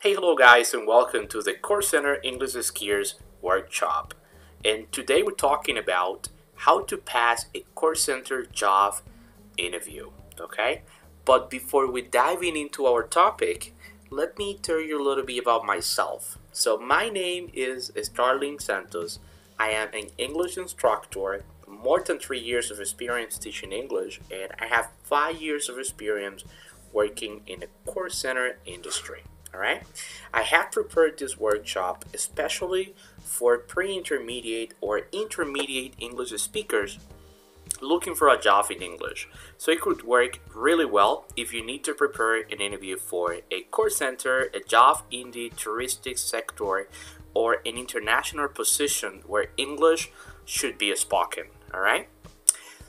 Hey, hello guys, and welcome to the Core Center English Skiers workshop. And today we're talking about how to pass a Core Center job interview. Okay, but before we dive into our topic, let me tell you a little bit about myself. So my name is Starlin Santos. I am an English instructor, more than 3 years of experience teaching English, and I have 5 years of experience working in the Core Center industry. Alright, I have prepared this workshop especially for pre-intermediate or intermediate English speakers looking for a job in English. So it could work really well if you need to prepare an interview for a call center, a job in the touristic sector, or an international position where English should be spoken. Alright,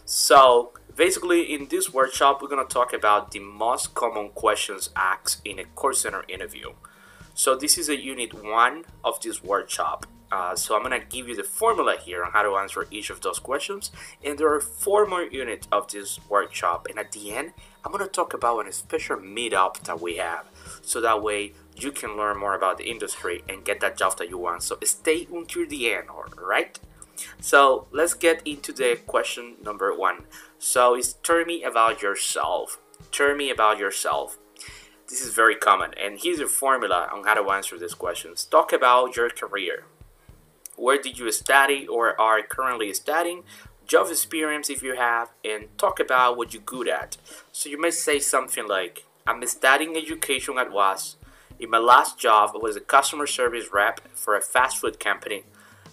so basically, in this workshop, we're going to talk about the most common questions asked in a call center interview. So this is a unit 1 of this workshop. So I'm going to give you the formula here on how to answer each of those questions. And there are 4 more units of this workshop. And at the end, I'm going to talk about a special meetup that we have. So that way, you can learn more about the industry and get that job that you want. So stay until the end, alright? So let's get into the question number 1. So it's tell me about yourself. Tell me about yourself. This is very common, and here's a formula on how to answer these questions. Talk about your career. Where did you study or are currently studying? Job experience if you have, and talk about what you're good at. So you may say something like, I'm studying education at WAS. In my last job, I was a customer service rep for a fast food company.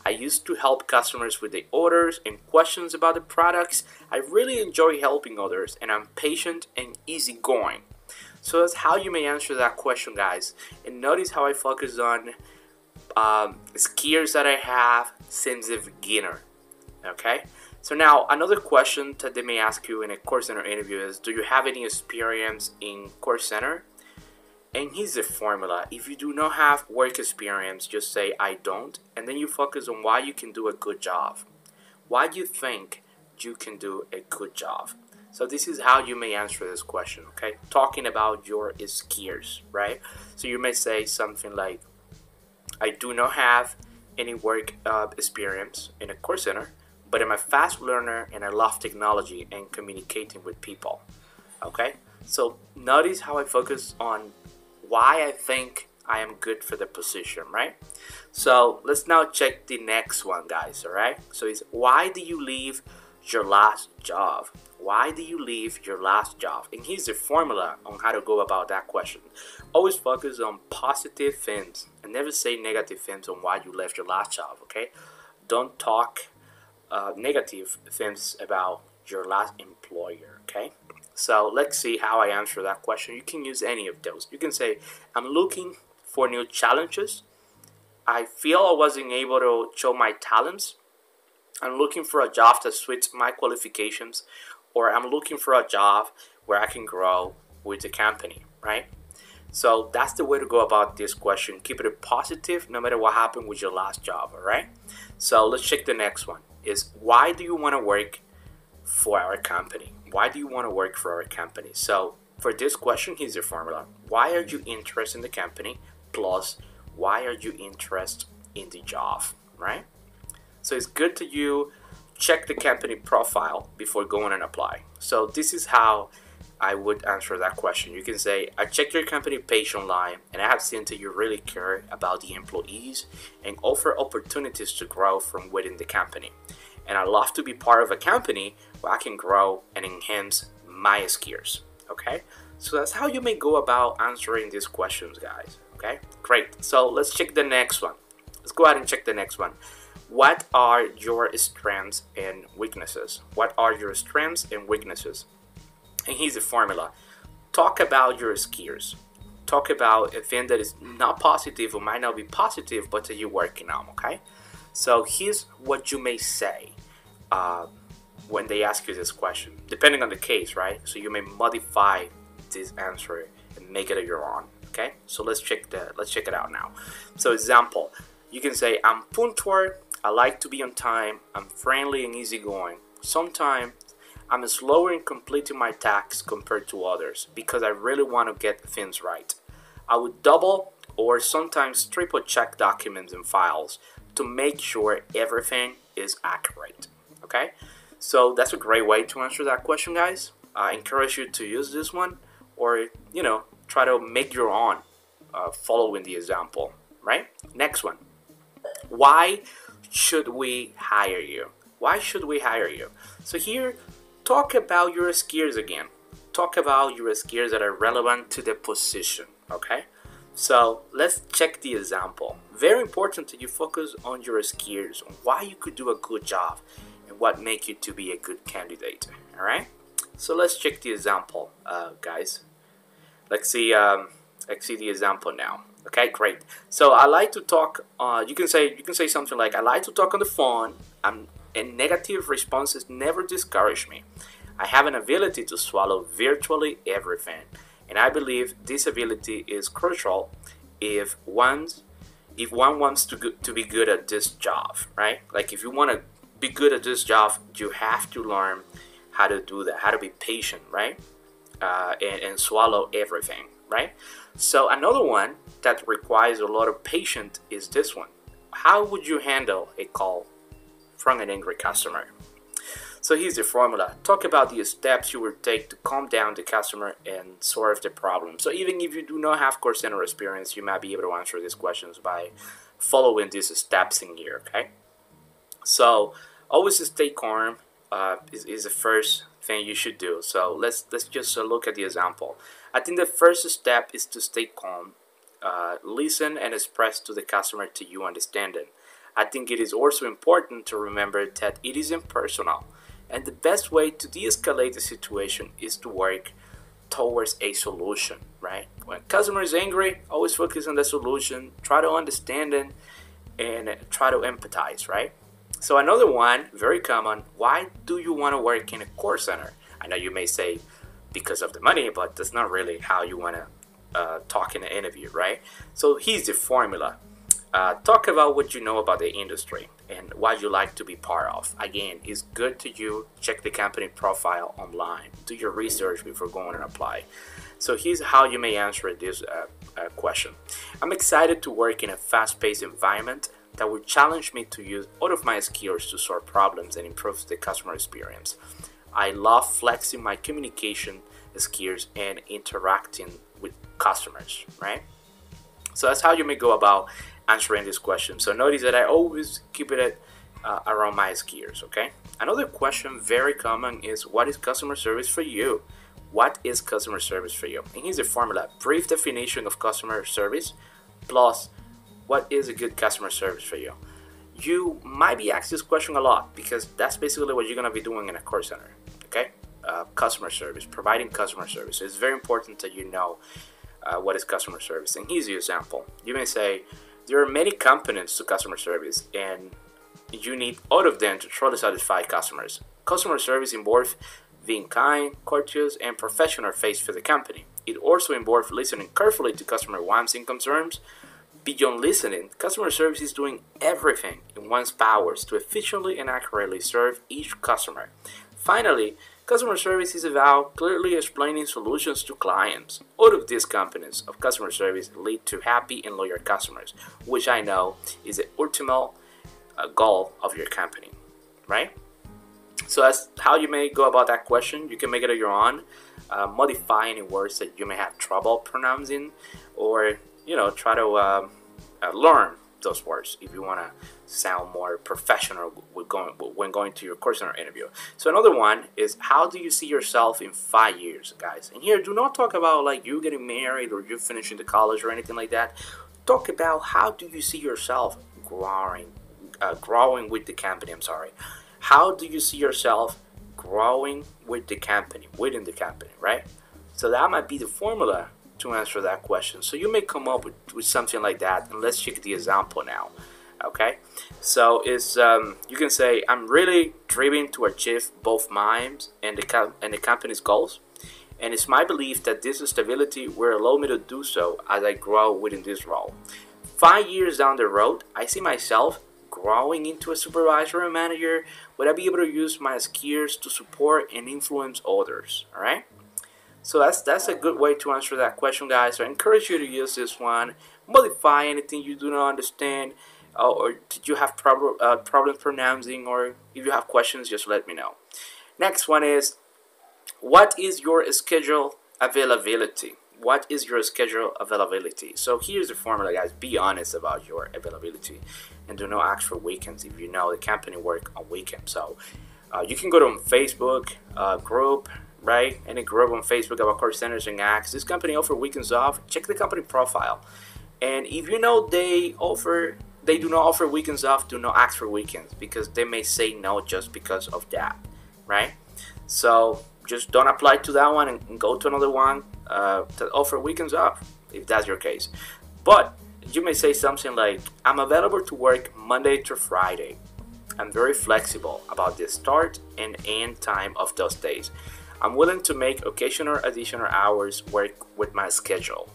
I used to help customers with the orders and questions about the products. I really enjoy helping others, and I'm patient and easygoing. So that's how you may answer that question, guys. And notice how I focus on skills that I have since the beginner. Okay? So now, another question that they may ask you in a call center interview is, do you have any experience in call center? And here's the formula. If you do not have work experience, just say I don't, and then you focus on why you can do a good job. Why do you think you can do a good job? So this is how you may answer this question, okay? Talking about your skills, right? So you may say something like, I do not have any work experience in a call center, but I'm a fast learner and I love technology and communicating with people, okay? So notice how I focus on why I think I am good for the position, right? So let's now check the next one, guys, all right? So it's, why do you leave your last job? Why do you leave your last job? And here's the formula on how to go about that question. Always focus on positive things and never say negative things on why you left your last job, okay? Don't talk negative things about your last employer, okay? So let's see how I answer that question. You can use any of those. You can say, I'm looking for new challenges. I feel I wasn't able to show my talents. I'm looking for a job that suits my qualifications. Or I'm looking for a job where I can grow with the company, right? So that's the way to go about this question. Keep it positive no matter what happened with your last job, all right? So let's check the next one. Is why do you want to work for our company? Why do you want to work for our company? So for this question, here's the formula. Why are you interested in the company? Plus, why are you interested in the job, right? So it's good to you check the company profile before going and apply. So this is how I would answer that question. You can say, I checked your company page online and I have seen that you really care about the employees and offer opportunities to grow from within the company. And I love to be part of a company where I can grow and enhance my skills. Okay, so that's how you may go about answering these questions, guys. Okay, great. So let's check the next one. Let's go ahead and check the next one. What are your strengths and weaknesses? What are your strengths and weaknesses? And here's the formula. Talk about your skills. Talk about a thing that is not positive or might not be positive, but that you're working on, okay? So here's what you may say when they ask you this question, depending on the case, right? So you may modify this answer and make it your own, okay? So let's check it out now. So example, you can say, I'm punctual, I like to be on time, I'm friendly and easygoing. Sometimes I'm slower in completing my tasks compared to others because I really want to get things right. I would double or sometimes triple check documents and files to make sure everything is accurate. Okay, so that's a great way to answer that question, guys. I encourage you to use this one, or try to make your own following the example, right? Next one. Why should we hire you? Why should we hire you? So here, talk about your skills again. Talk about your skills that are relevant to the position, okay? So let's check the example. Very important that you focus on your skills, on why you could do a good job, and what make you to be a good candidate, all right? So let's check the example, guys. Let's see the example now. Okay, great. So I like to talk. You can say something like, I like to talk on the phone. And negative responses never discourage me. I have an ability to swallow virtually everything, and I believe this ability is crucial if one wants to be good at this job, right? Like if you want to be good at this job, you have to learn how to do that, how to be patient, right? And swallow everything, right? So another one that requires a lot of patience is this one. How would you handle a call from an angry customer? So here's the formula. Talk about the steps you would take to calm down the customer and solve the problem. So even if you do not have call center experience, you might be able to answer these questions by following these steps in here, okay? So always stay calm is the first thing you should do. So let's just look at the example. I think the first step is to stay calm, listen and express to the customer to you understanding. I think it is also important to remember that it is impersonal, and the best way to de-escalate the situation is to work towards a solution, right? When customer is angry, always focus on the solution, try to understand it, and try to empathize, right? So another one, very common, why do you want to work in a call center? I know you may say because of the money, but that's not really how you want to talk in an interview, right? So here's the formula. Talk about what you know about the industry and what you like to be part of. Again, it's good to you check the company profile online. Do your research before going and apply. So here's how you may answer this question. I'm excited to work in a fast-paced environment that will challenge me to use all of my skills to solve problems and improve the customer experience. I love flexing my communication skills and interacting with customers, right? So that's how you may go about answering this question. So notice that I always keep it around my skills, okay? Another question very common is, what is customer service for you? What is customer service for you? And here's the formula. Brief definition of customer service plus what is a good customer service for you. You might be asked this question a lot because that's basically what you're going to be doing in a call center, okay? Customer service, providing customer service. It's very important that you know what is customer service. And here's the example. You may say, there are many components to customer service, and you need all of them to truly satisfy customers. Customer service involves being kind, courteous, and professional face for the company. It also involves listening carefully to customer wants and concerns. Beyond listening, customer service is doing everything in one's powers to efficiently and accurately serve each customer. Finally, customer service is about clearly explaining solutions to clients. All of these components of customer service lead to happy and loyal customers, which I know is the ultimate goal of your company, right? So that's how you may go about that question. You can make it your own, modify any words that you may have trouble pronouncing, or try to learn those words if you want to sound more professional when going to your call center interview. So another one is, how do you see yourself in 5 years, guys? And here, do not talk about like you getting married or you finishing the college or anything like that. Talk about how do you see yourself growing with the company. How do you see yourself growing with the company, within the company, right? So that might be the formula to answer that question. So you may come up with something like that, and let's check the example now. Okay, so it's you can say, I'm really driven to achieve both mine and the company's goals, and it's my belief that this stability will allow me to do so as I grow within this role. 5 years down the road, I see myself growing into a supervisor and manager. Would I be able to use my skills to support and influence others? All right. So that's a good way to answer that question, guys. So I encourage you to use this one. Modify anything you do not understand, or did you have problem pronouncing, or if you have questions, just let me know. Next one is, what is your schedule availability? What is your schedule availability? So here's the formula, guys. Be honest about your availability, and do not ask for weekends if you know the company work on weekends. So you can go to Facebook group, right? Any group on Facebook about call centers and ask, this company offer weekends off. Check the company profile, and if you know they do not offer weekends off, do not ask for weekends, because they may say no just because of that, right? So just don't apply to that one and go to another one that offer weekends off, if that's your case. But you may say something like, I'm available to work Monday to Friday. I'm very flexible about the start and end time of those days. I'm willing to make occasional additional hours work with my schedule.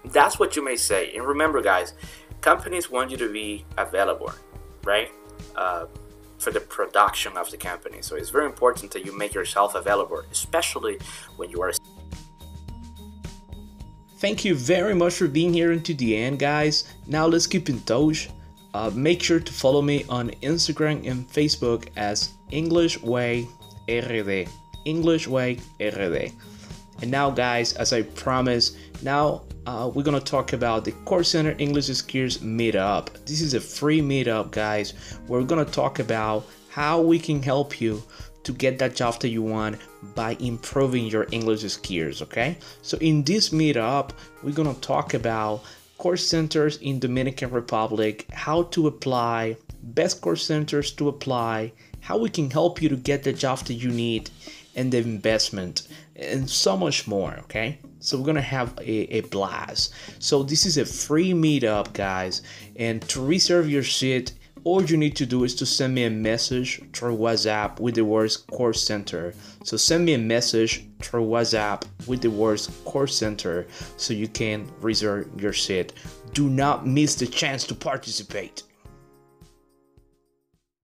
That's what you may say. And remember, guys, companies want you to be available, right? For the production of the company. So it's very important that you make yourself available, especially when you are. Thank you very much for being here until the end, guys. Now let's keep in touch. Make sure to follow me on Instagram and Facebook as English Way RD. English Way RD. And now, guys, as I promised, now we're gonna talk about the Call Center English Skills Meetup. This is a free meetup, guys. We're gonna talk about how we can help you to get that job that you want by improving your English skills, okay? So in this meetup, we're gonna talk about call centers in Dominican Republic, how to apply, best call centers to apply, how we can help you to get the job that you need, and the investment, and so much more, okay? So we're gonna have a blast. So this is a free meetup, guys, and to reserve your seat, all you need to do is to send me a message through WhatsApp with the words Call Center. So send me a message through WhatsApp with the words Call Center so you can reserve your seat. Do not miss the chance to participate.